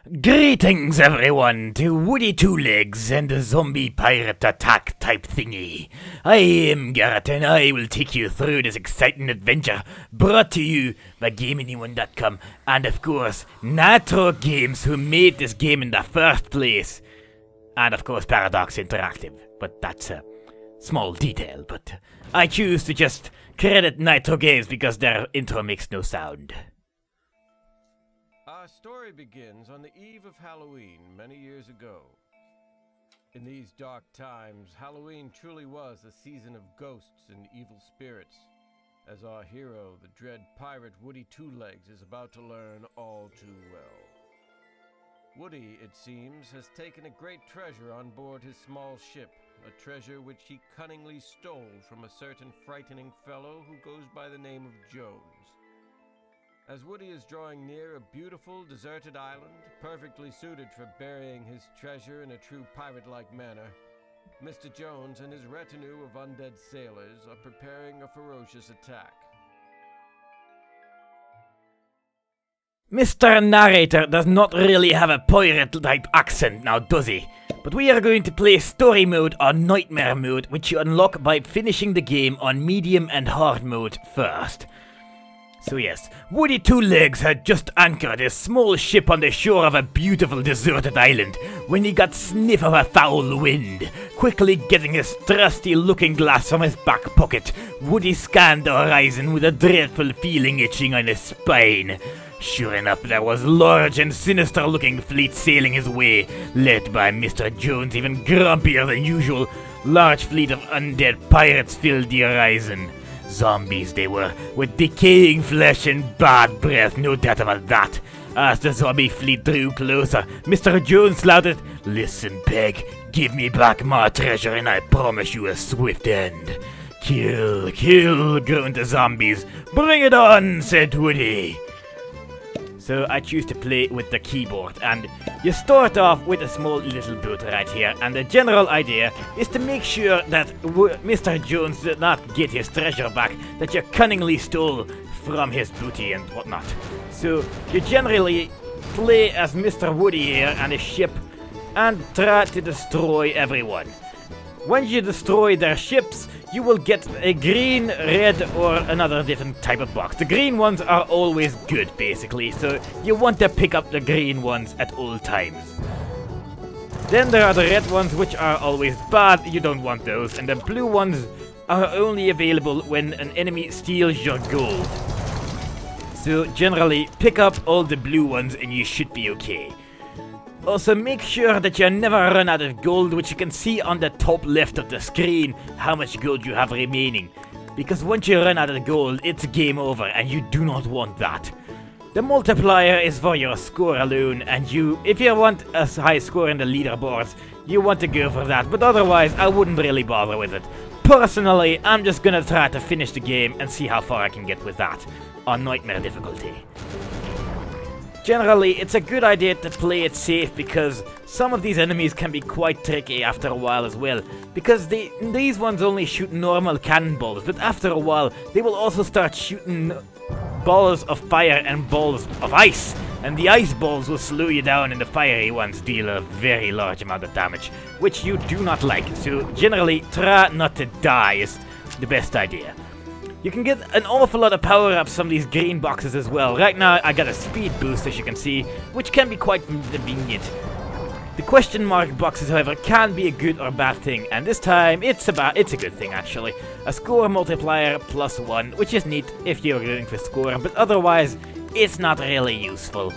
Greetings everyone to Woody Two Legs and the zombie pirate attack type thingy. I am Garrett and I will take you through this exciting adventure brought to you by GameAnyone.com and of course Nitro Games, who made this game in the first place. And of course Paradox Interactive, but that's a small detail, but I choose to just credit Nitro Games because their intro makes no sound. Our story begins on the eve of Halloween many years ago. In these dark times, Halloween truly was a season of ghosts and evil spirits, as our hero, the dread pirate Woody Two Legs, is about to learn all too well. Woody, it seems, has taken a great treasure on board his small ship, a treasure which he cunningly stole from a certain frightening fellow who goes by the name of Jones. As Woody is drawing near a beautiful, deserted island, perfectly suited for burying his treasure in a true pirate-like manner, Mr. Jones and his retinue of undead sailors are preparing a ferocious attack. Mr. Narrator does not really have a pirate-type accent now, does he? But we are going to play Story Mode or Nightmare Mode, which you unlock by finishing the game on Medium and Hard Mode first. So yes, Woody Two Legs had just anchored his small ship on the shore of a beautiful deserted island when he got sniff of a foul wind. Quickly getting his trusty looking glass from his back pocket, Woody scanned the horizon with a dreadful feeling itching on his spine. Sure enough, there was a large and sinister looking fleet sailing his way, led by Mr. Jones, even grumpier than usual. Large fleet of undead pirates filled the horizon. Zombies they were, with decaying flesh and bad breath, no doubt about that. As the zombie fleet drew closer, Mr. Jones shouted, "Listen, Peg, give me back my treasure and I promise you a swift end." "Kill, kill," groaned the zombies. "Bring it on," said Woody. So I choose to play with the keyboard, and you start off with a small little boat right here, and the general idea is to make sure that Mr. Jones did not get his treasure back that you cunningly stole from his booty and whatnot. So you generally play as Mr. Woody here and his ship and try to destroy everyone. When you destroy their ships, you will get a green, red, or another different type of box. The green ones are always good, basically, so you want to pick up the green ones at all times. Then there are the red ones, which are always bad, you don't want those, and the blue ones are only available when an enemy steals your gold. So generally, pick up all the blue ones and you should be okay. Also, make sure that you never run out of gold, which you can see on the top left of the screen, how much gold you have remaining. Because once you run out of gold, it's game over, and you do not want that. The multiplier is for your score alone, and if you want a high score in the leaderboards, you want to go for that, but otherwise, I wouldn't really bother with it. Personally, I'm just gonna try to finish the game and see how far I can get with that, on Nightmare difficulty. Generally, it's a good idea to play it safe because some of these enemies can be quite tricky after a while as well. Because these ones only shoot normal cannonballs, but after a while, they will also start shooting balls of fire and balls of ice. And the ice balls will slow you down and the fiery ones deal a very large amount of damage, which you do not like. So generally, try not to die is the best idea. You can get an awful lot of power-ups from these green boxes as well. Right now, I got a speed boost, as you can see, which can be quite convenient. The question mark boxes, however, can be a good or bad thing, and this time, it's a good thing, actually. A score multiplier +1, which is neat if you're going for score, but otherwise, it's not really useful.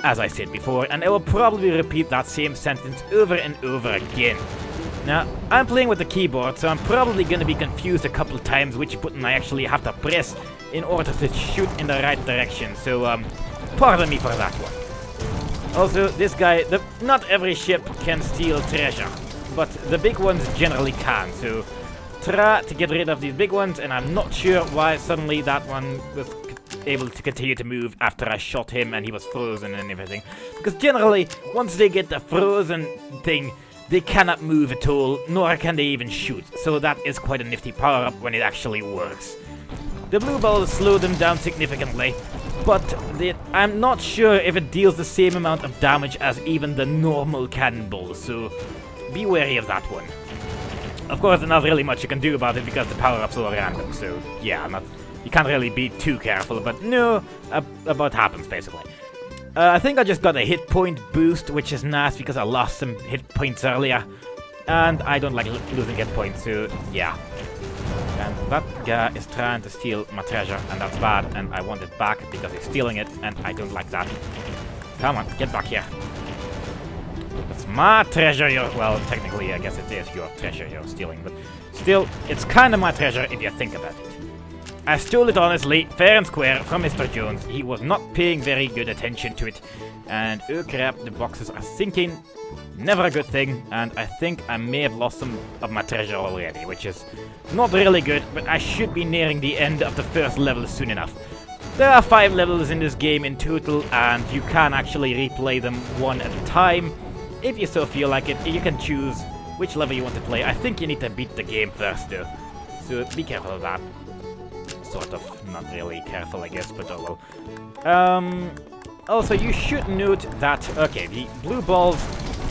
As I said before, and I will probably repeat that same sentence over and over again. Now, I'm playing with the keyboard, so I'm probably going to be confused a couple times which button I actually have to press in order to shoot in the right direction, so pardon me for that one. Also, this guy, not every ship can steal treasure, but the big ones generally can, so try to get rid of these big ones, and I'm not sure why suddenly that one was able to continue to move after I shot him and he was frozen and everything. Because generally, once they get the frozen thing, they cannot move at all, nor can they even shoot, so that is quite a nifty power-up when it actually works. The blue balls slow them down significantly, but I'm not sure if it deals the same amount of damage as even the normal cannonballs, so be wary of that one. Of course, there's not really much you can do about it because the power-ups are random, so yeah, you can't really be too careful, but no, about happens basically. I think I just got a hit point boost, which is nice because I lost some hit points earlier, and I don't like losing hit points, so yeah. And that guy is trying to steal my treasure, and that's bad, and I want it back because he's stealing it, and I don't like that. Come on, get back here. It's my treasure well, technically, I guess it is your treasure you're stealing, but still, it's kind of my treasure if you think about it. I stole it honestly, fair and square, from Mr. Jones. He was not paying very good attention to it, and oh crap, the boxes are sinking. Never a good thing, and I think I may have lost some of my treasure already, which is not really good, but I should be nearing the end of the first level soon enough. There are 5 levels in this game in total, and you can actually replay them one at a time. If you so feel like it, you can choose which level you want to play. I think you need to beat the game first though, so be careful of that. Sort of, not really careful I guess, but oh well. Also you should note that, okay, the blue balls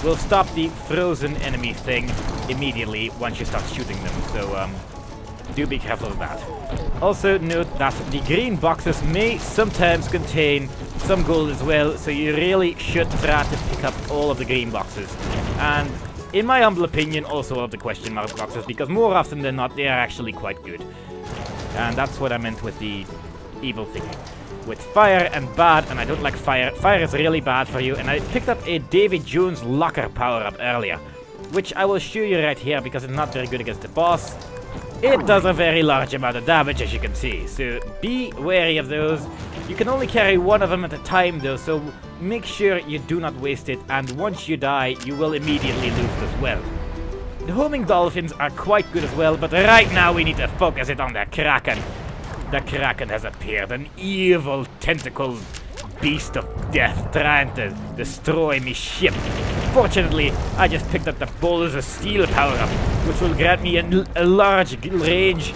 will stop the frozen enemy thing immediately once you start shooting them, so do be careful of that. Also note that the green boxes may sometimes contain some gold as well, so you really should try to pick up all of the green boxes. And in my humble opinion, also all of the question mark boxes, because more often than not, they are actually quite good. And that's what I meant with the evil thingy. With fire and bad, and I don't like fire. Fire is really bad for you, and I picked up a Davy Jones locker power-up earlier, which I will show you right here because it's not very good against the boss. It does a very large amount of damage, as you can see, so be wary of those. You can only carry one of them at a time though, so make sure you do not waste it, and once you die, you will immediately lose as well. The homing dolphins are quite good as well, but right now we need to focus it on the Kraken. The Kraken has appeared, an evil tentacled beast of death trying to destroy me ship. Fortunately, I just picked up the Balls of Steel power-up, which will grant me a large range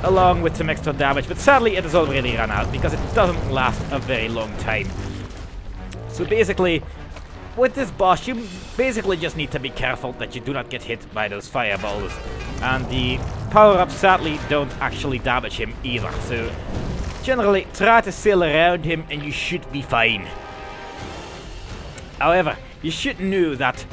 along with some extra damage, but sadly it has already run out because it doesn't last a very long time. So basically, with this boss, you basically just need to be careful that you do not get hit by those fireballs, and the power-ups sadly don't actually damage him either, so generally try to sail around him and you should be fine. However, you should know that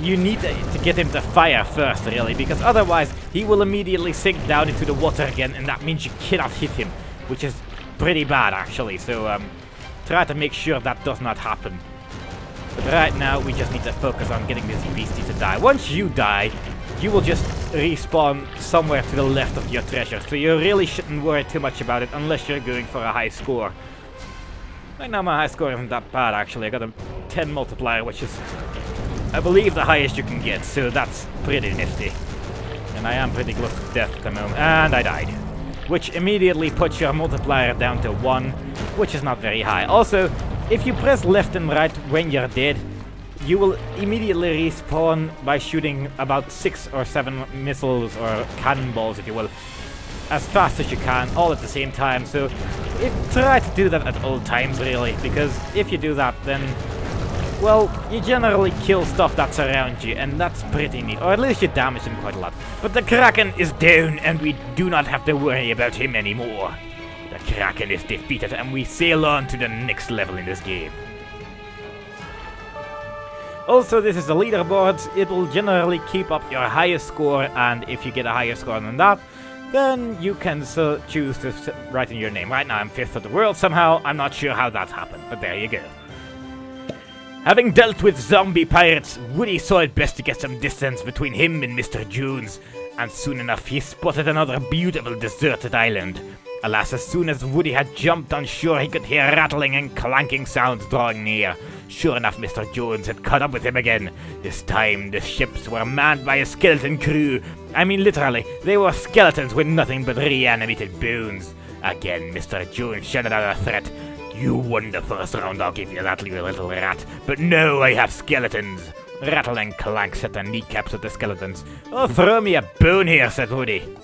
you need to get him to fire first, really, because otherwise he will immediately sink down into the water again, and that means you cannot hit him, which is pretty bad actually, so try to make sure that does not happen. But right now we just need to focus on getting this beastie to die. Once you die, you will just respawn somewhere to the left of your treasure, so you really shouldn't worry too much about it unless you're going for a high score. Right now my high score isn't that bad actually. I got a 10 multiplier, which is, I believe, the highest you can get, so that's pretty nifty. And I am pretty close to death at the moment, and I died. Which immediately puts your multiplier down to 1, which is not very high. Also, if you press left and right when you're dead, you will immediately respawn by shooting about 6 or 7 missiles or cannonballs, if you will, as fast as you can, all at the same time. So try to do that at all times, really, because if you do that, then, well, you generally kill stuff that's around you, and that's pretty neat, or at least you damage them quite a lot. But the Kraken is down, and we do not have to worry about him anymore. The Kraken is defeated, and we sail on to the next level in this game. Also, this is the leaderboards. It will generally keep up your highest score, and if you get a higher score than that, then you can choose to write in your name. Right now I'm 5th of the world somehow. I'm not sure how that happened, but there you go. Having dealt with zombie pirates, Woody saw it best to get some distance between him and Mr. Jones, and soon enough he spotted another beautiful deserted island. Alas, as soon as Woody had jumped on shore, he could hear rattling and clanking sounds drawing near. Sure enough, Mr. Jones had caught up with him again. This time, the ships were manned by a skeleton crew. I mean, literally, they were skeletons with nothing but reanimated bones. Again, Mr. Jones shouted out a threat. You won the first round, I'll give you that, you little rat. But no, I have skeletons. Rattle and clank set the kneecaps of the skeletons. Oh, throw me a bone here, said Woody.